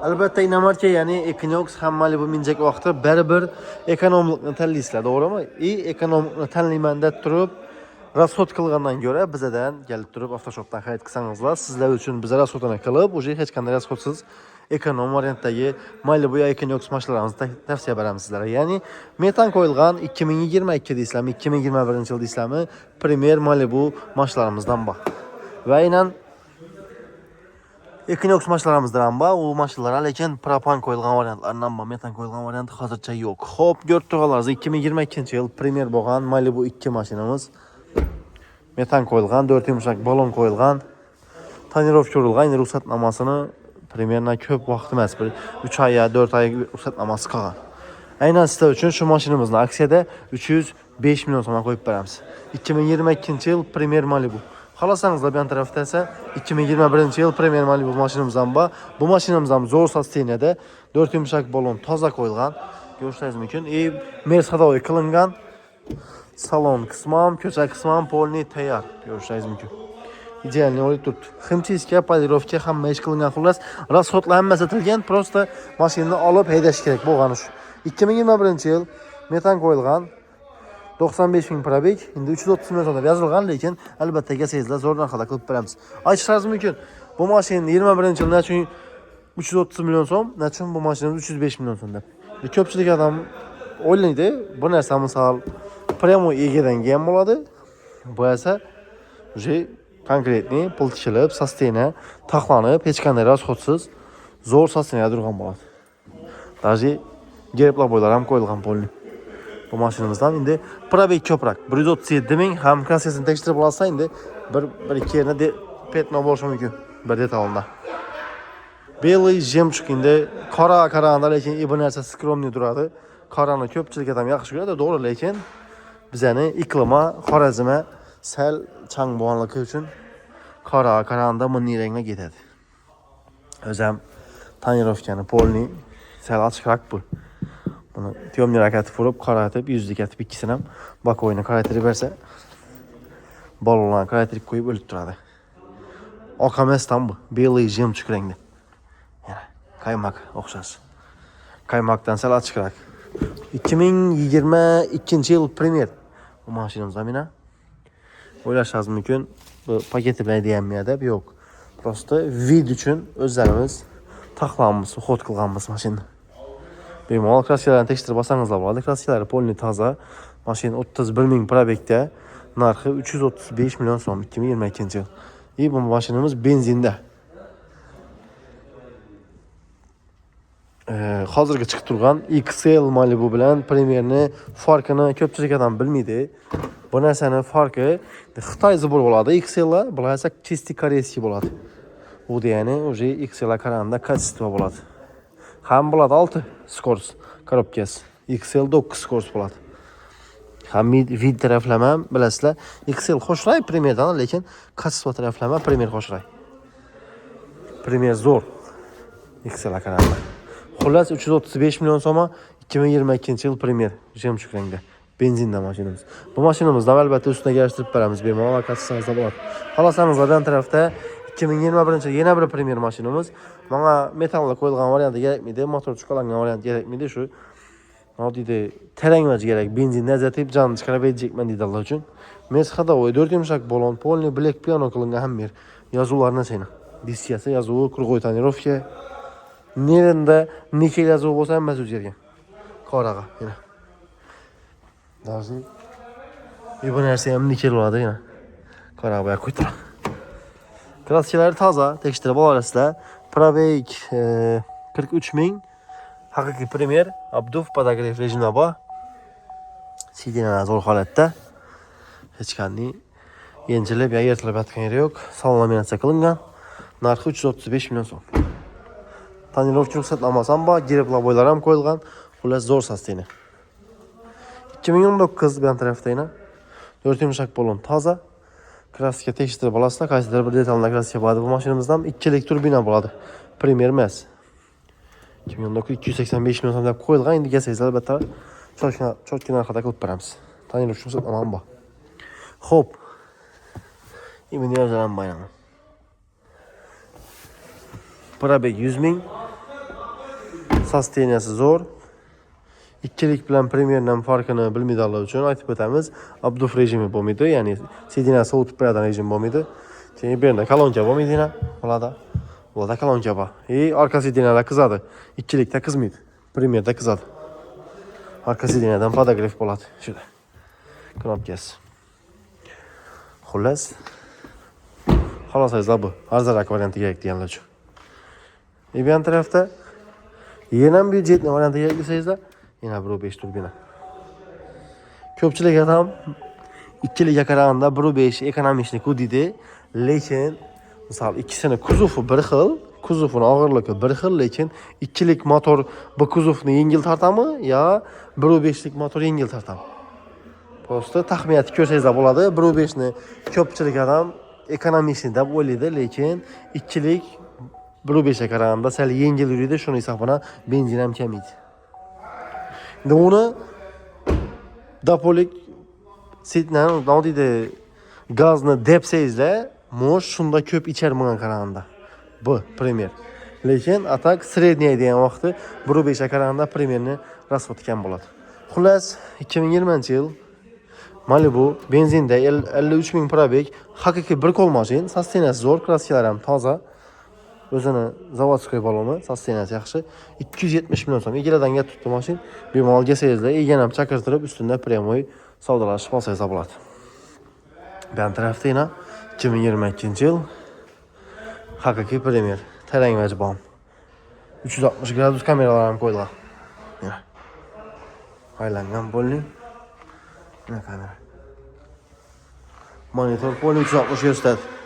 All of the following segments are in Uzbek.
Albatta inomarka, ya'ni Equinox ham Malibu minjak vaqti baribir ekonomlikni tanlaysizlar, to'g'rimi? Ekonomlikni tanlayman deb turib, rasxod qilgandan ko'ra bizadan kelib turib avtoshopdan xarid qilsangizlar, sizlar uchun biz rasxodini qilib, o'sha hech qanday rasxodsiz ekonom variantdagi Malibu ya Equinox mashinalarini tavsiya beramiz sizlarga. Ya'ni metan qo'yilgan 2022 deysizlarmi, 2021 yil deysizlarmi, Premier Malibu mashinalarimizdan bor. Va aynan Equinox mashinalarimizdan bor, u mashinalar lekin propan qo'yilgan variantlardan bor, metan qo'yilgan variant hozircha yo'q. Xo'p, ko'rib turganlaringiz 2022-yil Premier bo'lgan Malibu 2 mashinamiz. Metan qo'yilgan, 4 yumshoq balon qo'yilgan, tonirovka urilgan, ruxsatnomasini примерно ko'p vaqt emas, bir 3 oy, 4 oy ruxsatnomasi qolgan. Aynan sizlar uchun shu mashinamizni aksiyada 305 million so'mga qo'yib beramiz. 2022-yil Premier Malibu. Xohlasangiz bu tarafda esa 2021-yil Premier Malibu mashinamizdan bor. Bu mashinamizdan zo'r sosteniyada 4 yumshoq balon toza qo'yilgan. Ko'rishingiz mumkin. Mercedes qilingan. Salon qismam, ko'cha qismam polni tayyor. Ko'rishingiz mumkin. Idealniy o'ylab turibdi. Ximchiska, polirovka hamma ish qilingan, xullas, rasxodlar hammasi atilgan, prosta mashinani olib haydash kerak bo'lgani shu. 2021-yil metan qo'yilgan, 95 ming probeg, endi 330 million so'mda yozilgan, lekin albatta kelsangiz zo'r narxda qilib beramiz. Aytishingiz mumkin, bu mashina 21-yil nachun 330 million so'm, nachun bu mashinamiz 305 million so'm deb. Ko'pchilik odam o'ylaydi, bu narsa misol premo egadan kelgan bo'ladi. Bu esa уже konkretniy pul tikilib, sostena taxlanib, hech qanday rasxodsiz zo'r sostenada turgan bo'ladi. Даже gerb boylar ham qo'yilgan polni. Bu mashinamizdan endi probeg ko'proq 137 ming, ham kassasini tekshirib olsa endi bir ikki yerda petno bo'lishi mumkin bir detalda. Belly jemchuk endi qora lekin bu narsa skromniy turadi. Qorani ko'pchilik ham yaxshi ko'radi, to'g'ri, lekin bizani iqlima, Xorazma sal chang bo'lganligi uchun qaranda bunday rangga ketadi. O'zim tonirovkani polni sal ochiqroq bu. Buni temir rakatib urib, qaratib, yuzlik atib ikkisini ham bokoyni qaratib bersa, balonlarni qaratib qo'yib o'lib turadi. Oq emasdan bu, belli jemchuk rangda. Yana qaymoq o'xshash. Qaymoqdan sal ochiqroq. 2022-yil Premier bu mashinamiz amina. O'ylashingiz mumkin, bu paketi bilan deyilmaydi, yo'q. Prosta vid uchun o'zlarimiz taxlanmiz, xod qilganmiz mashina. Bemalol kraskalarni tekshirib olsangizlar bo'ladi. Kraskalari polni toza. Mashina 31 ming probegda, narxi 335 million so'm 2022-yil. Bu mashinamiz benzinda. Hozirga chiqib turgan XL Malibu bilan Premierni farqini ko'pchilik ham bilmaydi. Bu narsani farqi Xitoy zubur bo'ladi. XLlar bular esa chisti koreyskiy bo'ladi. Bu degani o'zi XLga qaraganda kачество bo'ladi. Ham bo'ladi 6 skors korobkasi. XL 9 skors bo'ladi. Ham vid taraflama bilasizlar, XL xo'shray Premierdan, lekin kачество taraflama Premier xo'shray. Premier zo'r. XLga qaraganda. Xullas 335 million so'm 2022-yil Premier jemchuk rangda benzinda mashinamiz. Bu mashinamizni albatta ustiga yarashtirib beramiz, bemalol kassangizda bo'ladi. Xohlasangiz tarafda 2021-yil yana bir Premier mashinamiz. Menga metallga qo'yilgan varianti kerakmidi, motor chiqarilgan variant kerakmidi, shu oddiy tarangmaj kerak, benzinda azatib jon chiqarib edjekman deydilar uchun. Mercedes 4 yumshoq balon, polni black piano qilingan hamma yozuvlarni seni. Diskasi yozuvi, krugoy tonirovka. Nerenda nikel yozuvi bo'lsa hammasi o'zgargan. Qoraga, yana. Даже bu narsa ham nikel bo'ladi, yana. Qoraga boya qo'yib. Kraskalar toza, tekshirib olasizlar. Probeg 43 ming. Haqiqiy Premier, obduf podogrev rejimda bor. Sidinalar zo'r holatda. Hech qanday yengilib yoki yirtilib yotgan yeri yo'q. Salon laminatsiya qilingan. Narxi 335 million so'm. Tonirovka ruxsatnomasi ham bor, gerb boylar ham qo'yilgan. Xullas zo'r sostena. 2019 bilan tarafda yana 4 yumshoq balon toza. Kraska tekshirib olasizlar, qaysidir bir detalda kraska bo'ladi. Bu mashinamizdan 2 lik turbina bo'ladi. Premier emas. 2019 285 million so'm deb qo'yilgan. Endi kelsangiz albatta cho'tka narxida qilib beramiz. Tonirovka ruxsatnoma ham bor. Xo'p. Endi yozaman bayram. Probeg 100 ming. Sosteniyasi zo'r. İkkilik bilan Premier'dan farkini bilmaydiganlar uchun aytib o'tamiz. Abduf rejimi bo'lmaydi, ya'ni sidina sovutib qo'yadigan rejim bo'lmaydi. Keyin bu yerda kolonka bo'lmaydi yana. Bo'ladi. Bo'ladi kolonka bor. Orqa sidinalar qizadi. İkkilikda qizmaydi. Premier'da qizadi. Orqa sidinadan podograf bo'ladi. Shunda. Knopkasi. Xullas. Xohlasangiz bu. Arzarak varianti kerak deganlar uchun. Bu yan tarafda yana byudjetli varianti kerak desangizlar, yana 1.5 turbina. Ko'pchilik ham ikkilikka qaraganda 1.5 ekonomishni deydi, lekin misol ikkisini kuzovi bir xil, kuzovining og'irligi bir xil, lekin ikkilik motor bu kuzovni yengil tortami yo 1.5lik motor yengil tortami? Prosta taxminat ko'rsangizlar bo'ladi. 1.5 ni ko'pchilik ham ekonomishni deb o'ylaydi, lekin ikkilik 1.5 ga qaraganda sal yengil yuradi, shuning hisobidan benzin ham kamaydi. Endi uni dapolik sitdan nodiyda gazni depsangizlar, mosh shunda ko'p ichar bunga qaraganda. Bu Premier. Lekin atak sredniy degan vaqti 1.5 ga qaraganda Premierni rasxod kam bo'ladi. Xullas 2020-yil Malibu benzinda 53 ming probeg, haqiqiy bir qo'l mashin, sosteniyasi zo'r, kraskalar ham toza. O'zini zavodskiy baloni, sosteniyasi yaxshi. 270 million so'm. Egalardan ga tutdi mashin. Bemalol kesangizlar, egan ham chaqirtirib, ustunda premyoy savdolashib olsangiz bo'ladi. Bu tarafda yana 2022-yil haqiqiy Premier, tarang vajbon. 360 gradus kameralar ham qo'yilgan. Mana. Aylangan bo'lning. Mana kamera. Monitor poli 360 ko'rsatadi.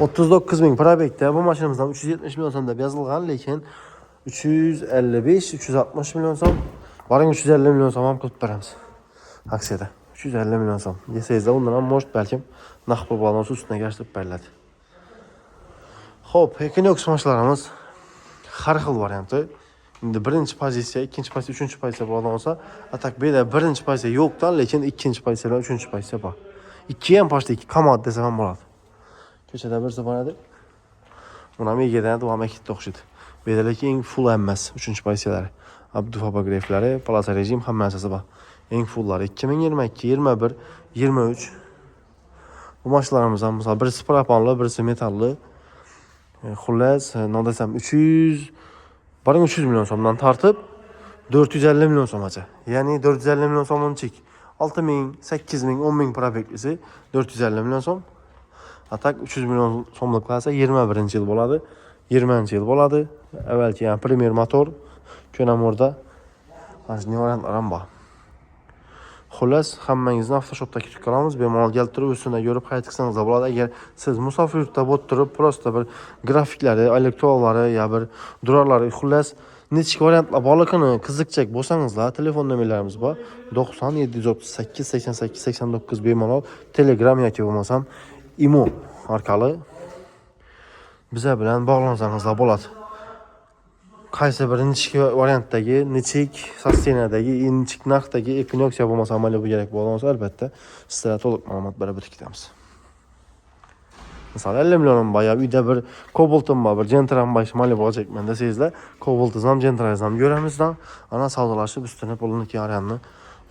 39 ming probegda bu mashinamizdan 370 million so'm deb yozilgan, lekin 355-360 million so'm, boring 350 million so'm ham qilib beramiz. Aksiyada 350 million so'm. Desangizlar undan ham может balkim naqd pul balons ustiga gashtirib beriladi. Xo'p, Equinox mashinlarimiz har xil varianti. Endi birinchi pozitsiya, ikkinchi pozitsiya, uchinchi pozitsiya bo'lgan bo'lsa, atak beda birinchi pozitsiya yo'qdan, lekin ikkinchi pozitsiya bilan uchinchi pozitsiya bor. Ikki ham pochta, ikki komod desa ham bo'ladi. Ko'chada birsi boradi. Buni megadan davom etib o'xshaydi. Bedalaki eng full emas, uchinchi pozitsiyalari. Abduf abograflari, palasa rejim hammasi bor. Eng fulllari 2022, 21, 23. Bu mashinalarimiz ham misol birisi propanli, birisi metalli. Xullas, nodasam 300 boring 300 million so'mdan tortib 450 million so'mgacha. Ya'ni 450 million so'mdan chek. 6 ming, 8 ming, 10 ming probeklisi 450 million so'm. Atak 300 million so'mlik qilsa 21-yil bo'ladi. 20-yil bo'ladi. Avvalgi ham Premier motor ko'namorda ajni variantlar ham bor. Xullas, hammangizni avtoshopda kutib qolamiz. Bemalol kelib turib, ustida ko'rib qayt qilsangiz bo'ladi. Agar siz musofirlikda bo'lib turib, prosta bir grafiklari, elektronlari yo bir durarlari, xullas, nechik variantlar borligini qiziqchak bo'lsangizlar, telefon nomerlarimiz bor. 90 738 88 89 bemalol Telegram yoki bo'lmasam Imo orqali bizlar bilan bog'lansangiz bo'ladi. Qaysi bir nechik variantdagi, nechik sosteniyadagi, nechik narxdagi Equinox bo'lmasa Malibu kerak bo'lsa, albatta sizlarga to'liq ma'lumot berib o'tamiz. Misol 50 million boya uyda bir Cobalt'im bor, bir Gentra Malibu olacakman desangizlar, Cobalt'imiz ham Gentra'miz ham ko'ramizdan, ana savdolashib ustini pulini kiyarganni,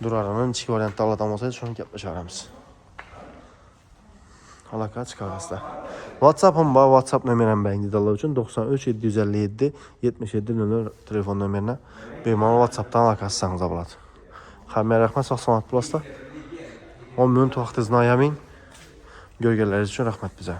durarini nechik variantda oladigan bo'lsangiz, shuni gaplasharamiz. Aloqa chiqarasizlar. WhatsApp'im bor, WhatsApp nomerim bor deydilar uchun 93 757 77 00 telefon nomerini bemalol WhatsAppdan aloqa qilsangiz bo'ladi. Hamma rahmat, sog' salomat bo'lasizlar. 10 minut vaqtingizni ayaming. Görgənləriniz üçün rəhmət bizə.